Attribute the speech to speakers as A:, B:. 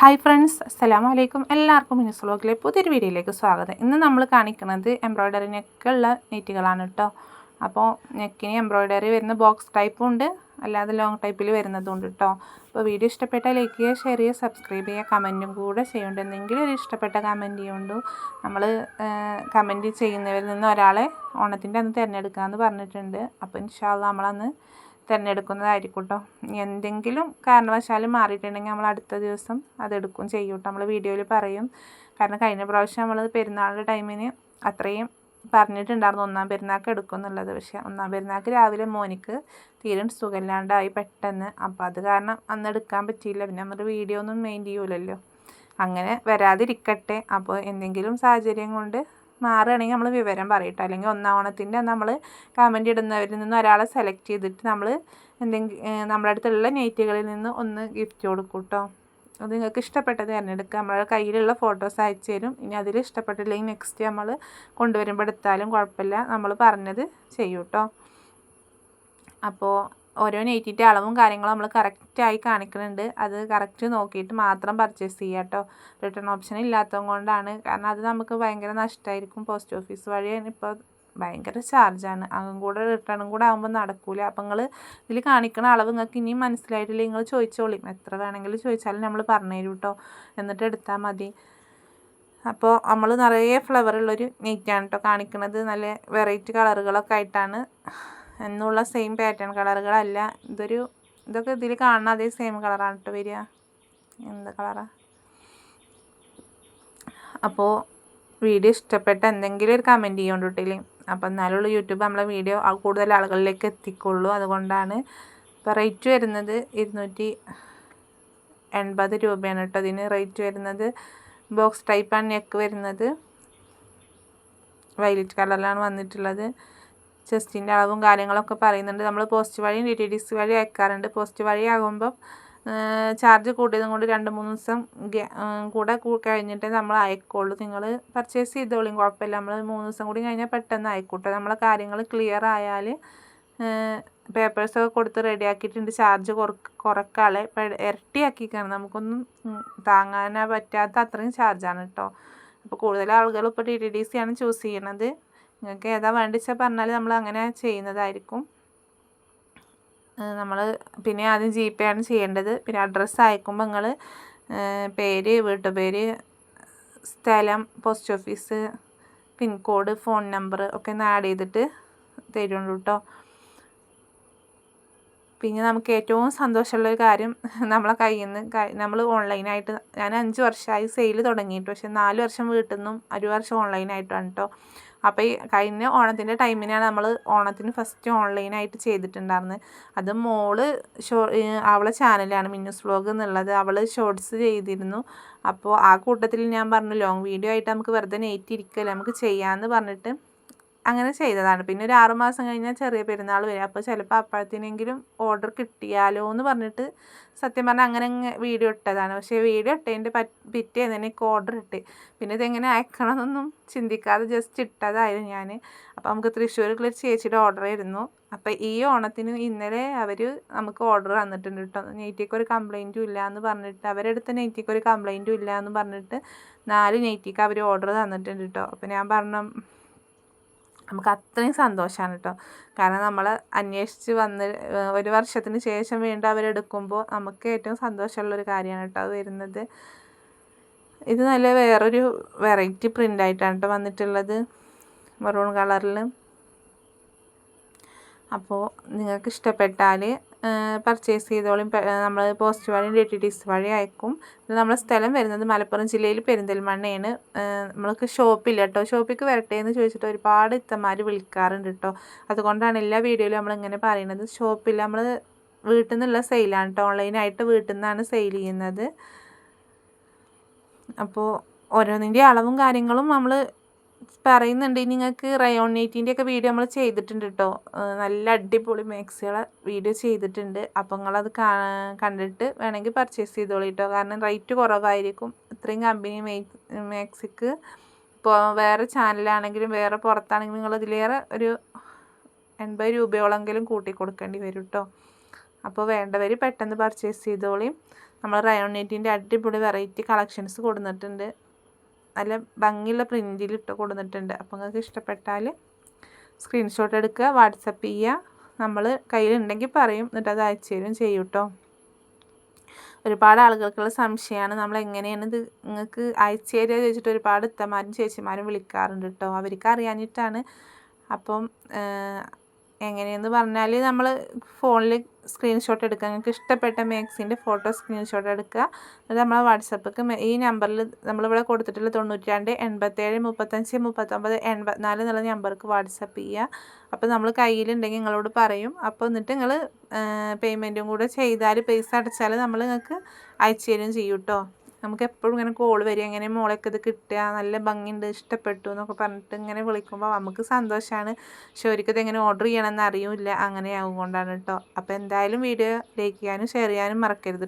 A: Hi friends, അസ്സലാമു അലൈക്കും. എല്ലാവർക്കും മിനുസ് വ്ലോഗിലെ പുതിയൊരു വീഡിയോയിലേക്ക് സ്വാഗതം. ഇന്ന് നമ്മൾ കാണിക്കുന്നത് എംബ്രോയ്ഡറി നെക്കുള്ള നെറ്റുകളാണ് കേട്ടോ. അപ്പോൾ നെക്കിന് എംബ്രോയ്ഡറി വരുന്ന ബോക്സ് ടൈപ്പും ഉണ്ട്, അല്ലാതെ ലോങ് ടൈപ്പിൽ വരുന്നതും ഉണ്ട് കേട്ടോ. അപ്പോൾ വീഡിയോ ഇഷ്ടപ്പെട്ടാൽ ലൈക്ക് ചെയ്യുക, ഷെയർ ചെയ്യുക, സബ്സ്ക്രൈബ് ചെയ്യുക, കമൻറ്റും കൂടെ ചെയ്യുന്നുണ്ട്. എന്തെങ്കിലും ഒരു ഇഷ്ടപ്പെട്ട കമൻറ്റ് ചെയ്യുന്നുണ്ടോ. നമ്മൾ കമൻറ്റ് ചെയ്യുന്നവരിൽ നിന്ന് ഒരാളെ ഓണത്തിൻ്റെ അന്ന് തിരഞ്ഞെടുക്കാമെന്ന് പറഞ്ഞിട്ടുണ്ട്. അപ്പോൾ ഇൻഷാ അല്ലാഹ് നമ്മളന്ന് തിരഞ്ഞെടുക്കുന്നതായിരിക്കും കേട്ടോ. എന്തെങ്കിലും കാരണവശാലും മാറിയിട്ടുണ്ടെങ്കിൽ നമ്മൾ അടുത്ത ദിവസം അതെടുക്കും ചെയ്യും കേട്ടോ. നമ്മൾ വീഡിയോയിൽ പറയും. കാരണം കഴിഞ്ഞ പ്രാവശ്യം നമ്മൾ പെരുന്നാളിൻ്റെ ടൈമിന് അത്രയും പറഞ്ഞിട്ടുണ്ടായിരുന്നു ഒന്നാം പെരുന്നാൾക്ക് എടുക്കും എന്നുള്ളത്. പക്ഷേ ഒന്നാം പെരുന്നാൾക്ക് രാവിലെ മോനിക്ക് തീരെ സുഖമില്ലാണ്ടായി പെട്ടെന്ന്. അപ്പോൾ അത് കാരണം അന്ന് എടുക്കാൻ പറ്റിയില്ല. പിന്നെ നമ്മൾ വീഡിയോ ഒന്നും മെയിൻ ചെയ്യൂലല്ലോ. അങ്ങനെ വരാതിരിക്കട്ടെ. അപ്പോൾ എന്തെങ്കിലും സാഹചര്യം കൊണ്ട് മാറുകയാണെങ്കിൽ നമ്മൾ വിവരം പറയട്ടെ. അല്ലെങ്കിൽ ഒന്നാം ഓണത്തിൻ്റെ നമ്മൾ കമൻറ്റ് ഇടുന്നവരിൽ നിന്ന് ഒരാളെ സെലക്ട് ചെയ്തിട്ട് നമ്മൾ നമ്മുടെ അടുത്തുള്ള നെറ്റുകളിൽ നിന്ന് ഒന്ന് ഗിഫ്റ്റ് കൊടുക്കും കേട്ടോ. അത് നിങ്ങൾക്ക് ഇഷ്ടപ്പെട്ടത് തിരഞ്ഞെടുക്കുക. നമ്മളെ കയ്യിലുള്ള ഫോട്ടോസ് അയച്ചു തരും. ഇനി അതിൽ ഇഷ്ടപ്പെട്ടില്ലെങ്കിൽ നെക്സ്റ്റ് നമ്മൾ കൊണ്ടുവരുമ്പോൾ എടുത്താലും കുഴപ്പമില്ല, നമ്മൾ പറഞ്ഞത് ചെയ്യും കേട്ടോ. അപ്പോൾ ഓരോ നെറ്റിൻ്റെ അളവും കാര്യങ്ങളും നമ്മൾ കറക്റ്റായി കാണിക്കുന്നുണ്ട്. അത് കറക്റ്റ് നോക്കിയിട്ട് മാത്രം പർച്ചേസ് ചെയ്യുക കേട്ടോ. റിട്ടേൺ ഓപ്ഷൻ ഇല്ലാത്തത് കൊണ്ടാണ്. കാരണം അത് നമുക്ക് ഭയങ്കര നഷ്ടമായിരിക്കും. പോസ്റ്റ് ഓഫീസ് വഴിയാണ് ഇപ്പോൾ ഭയങ്കര ചാർജാണ്. അതും കൂടെ റിട്ടേണും കൂടെ ആകുമ്പോൾ നടക്കില്ല. അപ്പോൾ നിങ്ങൾ ഇതിൽ കാണിക്കുന്ന അളവ് നിങ്ങൾക്ക് ഇനിയും മനസ്സിലായിട്ടില്ല, നിങ്ങൾ ചോദിച്ചോളി. എത്ര വേണമെങ്കിലും ചോദിച്ചാലും നമ്മൾ പറഞ്ഞു തരും കേട്ടോ. എന്നിട്ട് എടുത്താൽ മതി. അപ്പോൾ നമ്മൾ നിറയെ ഫ്ലവറുള്ളൊരു നെറ്റാണ് കേട്ടോ കാണിക്കുന്നത്. നല്ല വെറൈറ്റി കളറുകളൊക്കെ ആയിട്ടാണ്. എന്നുള്ള സെയിം പാറ്റേൺ കളറുകളല്ല. ഇതൊക്കെ ഇതിൽ കാണുന്ന അതേ സെയിം കളറാണ് കേട്ടോ വരിക. എന്ത് കളറാണ്? അപ്പോൾ വീഡിയോ ഇഷ്ടപ്പെട്ട എന്തെങ്കിലും ഒരു കമൻറ്റ് ചെയ്യുകൊണ്ടിട്ടില്ലേ. അപ്പോൾ എന്നാലുള്ള യൂട്യൂബ് നമ്മളെ വീഡിയോ കൂടുതൽ ആളുകളിലേക്ക് എത്തിക്കുള്ളൂ. അതുകൊണ്ടാണ്. ഇപ്പോൾ റേറ്റ് വരുന്നത് 280 രൂപയാണ് കേട്ടോ ഇതിന് റേറ്റ് വരുന്നത്. ബോക്സ് ടൈപ്പാണ് നെക്ക് വരുന്നത്. വയലറ്റ് കളറിലാണ് വന്നിട്ടുള്ളത്. ചെസ്റ്റിൻ്റെ അളവും കാര്യങ്ങളൊക്കെ പറയുന്നുണ്ട്. നമ്മൾ പോസ്റ്റ് വഴിയും DTDC വഴി അയക്കാറുണ്ട്. പോസ്റ്റ് വഴി ആകുമ്പം ചാർജ് കൂട്ടിയതും കൊണ്ട് 2-3 ദിവസം കൂടെ കഴിഞ്ഞിട്ടേ നമ്മൾ അയക്കുള്ളൂ. നിങ്ങൾ പർച്ചേസ് ചെയ്തോളിയും, കുഴപ്പമില്ല. നമ്മൾ 3 ദിവസം കൂടി കഴിഞ്ഞാൽ പെട്ടെന്ന് അയക്കൂട്ടോ. നമ്മളെ കാര്യങ്ങൾ ക്ലിയർ ആയാൽ പേപ്പേഴ്സൊക്കെ കൊടുത്ത് റെഡിയാക്കിയിട്ടുണ്ട്. ചാർജ് കുറക്കാളെ ഇരട്ടിയാക്കിക്കാണ്. നമുക്കൊന്നും താങ്ങാനാ പറ്റാത്ത അത്രയും ചാർജാണ് കേട്ടോ. അപ്പോൾ കൂടുതൽ ആളുകൾ ഇപ്പോൾ DTDC ആണ് ചൂസ് ചെയ്യണത്. നിങ്ങൾക്ക് ഏതാ വേണ്ടിച്ചാൽ പറഞ്ഞാൽ നമ്മൾ അങ്ങനെ ചെയ്യുന്നതായിരിക്കും. നമ്മൾ പിന്നെ ആദ്യം GPay ആണ് ചെയ്യേണ്ടത്. പിന്നെ അഡ്രസ്സ് അയക്കുമ്പോൾ നിങ്ങൾ പേര്, വീട്ടുപേര്, സ്ഥലം, post office, pin code, phone number ഒക്കെ ഒന്ന് ആഡ് ചെയ്തിട്ട് തരുള്ളൂ കേട്ടോ. പിന്നെ നമുക്ക് ഏറ്റവും സന്തോഷമുള്ളൊരു കാര്യം, നമ്മളെ കയ്യിൽ നിന്ന് നമ്മൾ ഓൺലൈനായിട്ട് ഞാൻ 5 വർഷമായി സെയിൽ തുടങ്ങിയിട്ട്. പക്ഷേ 4 വർഷം വീട്ടിൽ നിന്നും 1 വർഷം ഓൺലൈനായിട്ടാണ് കേട്ടോ. അപ്പോൾ ഈ കഴിഞ്ഞ ഓണത്തിൻ്റെ ടൈമിനാണ് നമ്മൾ ഓണത്തിന് ഫസ്റ്റ് ഓൺലൈനായിട്ട് ചെയ്തിട്ടുണ്ടായിരുന്നത്. അത് മോള് അവളെ ചാനലാണ് മിന്നൂസ് വ്ലോഗ് എന്നുള്ളത്. അവൾ ഷോർട്സ് ചെയ്തിരുന്നു. അപ്പോൾ ആ കൂട്ടത്തിൽ ഞാൻ പറഞ്ഞു ലോങ് വീഡിയോ ആയിട്ട് നമുക്ക് വെറുതെ നെയ്റ്റിരിക്കല്ലേ, നമുക്ക് ചെയ്യാമെന്ന് പറഞ്ഞിട്ട് അങ്ങനെ ചെയ്തതാണ്. പിന്നെ ഒരു 6 മാസം കഴിഞ്ഞാൽ ചെറിയ പെരുന്നാൾ വരും. അപ്പോൾ ചിലപ്പോൾ അപ്പോഴത്തേനെങ്കിലും ഓർഡർ കിട്ടിയാലോ എന്ന് പറഞ്ഞിട്ട് സത്യം പറഞ്ഞാൽ അങ്ങനെ വീഡിയോ ഇട്ടതാണ്. പക്ഷേ വീഡിയോ ഇട്ടതിൻ്റെ പിറ്റേന്ന് എനിക്ക് ഓർഡർ ഇട്ട്. പിന്നെ ഇതെങ്ങനെ അയക്കണമെന്നൊന്നും ചിന്തിക്കാതെ ജസ്റ്റ് ഇട്ടതായിരുന്നു ഞാൻ. അപ്പോൾ നമുക്ക് തൃശ്ശൂരിലുള്ള ഒരു ചേച്ചിയുടെ ഓർഡർ ആയിരുന്നു. അപ്പോൾ ഈ ഓണത്തിന് ഇന്നലെ അവർ നമുക്ക് ഓർഡർ തന്നിട്ടുണ്ട് കേട്ടോ. നെയ്റ്റിക്ക് ഒരു കംപ്ലയിൻറ്റും ഇല്ല എന്ന് പറഞ്ഞിട്ട്, അവരെടുത്ത നെയ്റ്റിക്ക് ഒരു കംപ്ലയിൻറ്റും ഇല്ല എന്ന് പറഞ്ഞിട്ട് 4 നെയ്റ്റിക്ക് അവർ ഓർഡർ തന്നിട്ടുണ്ട് കേട്ടോ. അപ്പോൾ ഞാൻ പറഞ്ഞു നമുക്ക് അത്രയും സന്തോഷമാണ് കേട്ടോ. കാരണം നമ്മൾ അന്വേഷിച്ച് വന്ന് 1 വർഷത്തിന് ശേഷം വീണ്ടും അവരെടുക്കുമ്പോൾ നമുക്ക് ഏറ്റവും സന്തോഷമുള്ളൊരു കാര്യമാണ് കേട്ടോ അത് വരുന്നത്. ഇത് നല്ല വേറൊരു വെറൈറ്റി പ്രിൻ്റായിട്ടാണ് കേട്ടോ വന്നിട്ടുള്ളത്, മെറൂൺ കളറിൽ. അപ്പോൾ നിങ്ങൾക്ക് ഇഷ്ടപ്പെട്ടാൽ പർച്ചേസ് ചെയ്തോളും. നമ്മൾ പോസ്റ്റ് വഴി DTDC വഴി അയക്കും. നമ്മളെ സ്ഥലം വരുന്നത് മലപ്പുറം ജില്ലയിൽ പെരിന്തൽമണ്ണയാണ്. നമ്മൾക്ക് ഷോപ്പില്ല കേട്ടോ. ഷോപ്പിലേക്ക് വരട്ടെ എന്ന് ചോദിച്ചിട്ട് ഒരുപാട് ഇത്തമാർ വിളിക്കാറുണ്ട് കേട്ടോ. അതുകൊണ്ടാണ് എല്ലാ വീഡിയോയിലും നമ്മളിങ്ങനെ പറയുന്നത്. ഷോപ്പില്ല, നമ്മൾ വീട്ടിൽ നിന്നുള്ള സെയിലാണ് കേട്ടോ. ഓൺലൈനായിട്ട് വീട്ടിൽ നിന്നാണ് സെയിൽ ചെയ്യുന്നത്. അപ്പോൾ ഓരോന്നിൻ്റെ അളവും കാര്യങ്ങളും നമ്മൾ പറയുന്നുണ്ട്. നിങ്ങൾക്ക് റയോൺ നെറ്റിൻ്റെ ഒക്കെ വീഡിയോ നമ്മൾ ചെയ്തിട്ടുണ്ട് കേട്ടോ. നല്ല അടിപൊളി മാക്സികളെ വീഡിയോ ചെയ്തിട്ടുണ്ട്. അപ്പോൾ നിങ്ങളത് കണ്ടിട്ട് വേണമെങ്കിൽ പർച്ചേസ് ചെയ്തോളൂ കേട്ടോ. കാരണം റേറ്റ് കുറവായിരിക്കും. ഇത്രയും കമ്പനി മാക്സിക്ക് ഇപ്പോൾ വേറെ ചാനലാണെങ്കിലും വേറെ പുറത്താണെങ്കിലും നിങ്ങളതിലേറെ ഒരു 80 രൂപയോളെങ്കിലും കൂട്ടി കൊടുക്കേണ്ടി വരും കേട്ടോ. അപ്പോൾ വേണ്ടവർ പെട്ടെന്ന് പർച്ചേസ് ചെയ്തോളിയും. നമ്മൾ റയോൺ നെറ്റിൻ്റെ അടിപൊളി വെറൈറ്റി കളക്ഷൻസ് കൊടുത്തിട്ടുണ്ട്. നല്ല ഭംഗിയുള്ള പ്രിൻറ്റിലിട്ട് കൊടുത്തിട്ടുണ്ട്. അപ്പോൾ നിങ്ങൾക്ക് ഇഷ്ടപ്പെട്ടാൽ സ്ക്രീൻഷോട്ട് എടുക്കുക, വാട്സപ്പ് ചെയ്യുക. നമ്മൾ കയ്യിലുണ്ടെങ്കിൽ പറയും, എന്നിട്ട് അത് അയച്ചു തരും ചെയ്യും കേട്ടോ. ഒരുപാട് ആളുകൾക്കുള്ള സംശയമാണ് നമ്മൾ എങ്ങനെയാണ് ഇത് നിങ്ങൾക്ക് അയച്ചു തരിക ചോദിച്ചിട്ട് ഒരുപാട് ഇത്തമാരും ചേച്ചിമാരും വിളിക്കാറുണ്ട് കേട്ടോ. അവർക്ക് അറിയാഞ്ഞിട്ടാണ്. അപ്പം എങ്ങനെയെന്ന് പറഞ്ഞാൽ നമ്മൾ ഫോണിൽ സ്ക്രീൻഷോട്ട് എടുക്കുക. നിങ്ങൾക്ക് ഇഷ്ടപ്പെട്ട മാക്സിൻ്റെ ഫോട്ടോ സ്ക്രീൻഷോട്ട് എടുക്കുക. എന്നിട്ട് നമ്മളെ വാട്സപ്പിക്ക് ഈ നമ്പറിൽ നമ്മളിവിടെ കൊടുത്തിട്ടുള്ള 92 87 35 39 84 എന്നുള്ള നമ്പർക്ക് വാട്സപ്പ് ചെയ്യുക. അപ്പോൾ നമ്മൾ കയ്യിലുണ്ടെങ്കിൽ നിങ്ങളോട് പറയും. അപ്പോൾ എന്നിട്ട് നിങ്ങൾ പേയ്മെൻറ്റും കൂടെ ചെയ്താൽ, പൈസ അടച്ചാൽ നമ്മൾ നിങ്ങൾക്ക് അയച്ചു തരും ചെയ്യും കേട്ടോ. നമുക്ക് എപ്പോഴും ഇങ്ങനെ കോൾ വരും, എങ്ങനെ മോളൊക്കെ ഇത് കിട്ടുക, നല്ല ഭംഗിയുണ്ട്, ഇഷ്ടപ്പെട്ടു എന്നൊക്കെ പറഞ്ഞിട്ട് ഇങ്ങനെ വിളിക്കുമ്പോൾ നമുക്ക് സന്തോഷമാണ്. പക്ഷെ ഒരിക്കലും എങ്ങനെ ഓർഡർ ചെയ്യണമെന്ന് അറിയില്ല, അങ്ങനെ ആവുകൊണ്ടാണ് കേട്ടോ. അപ്പോൾ എന്തായാലും വീഡിയോ ലൈക്ക് ചെയ്യാനും ഷെയർ ചെയ്യാനും മറക്കരുത്.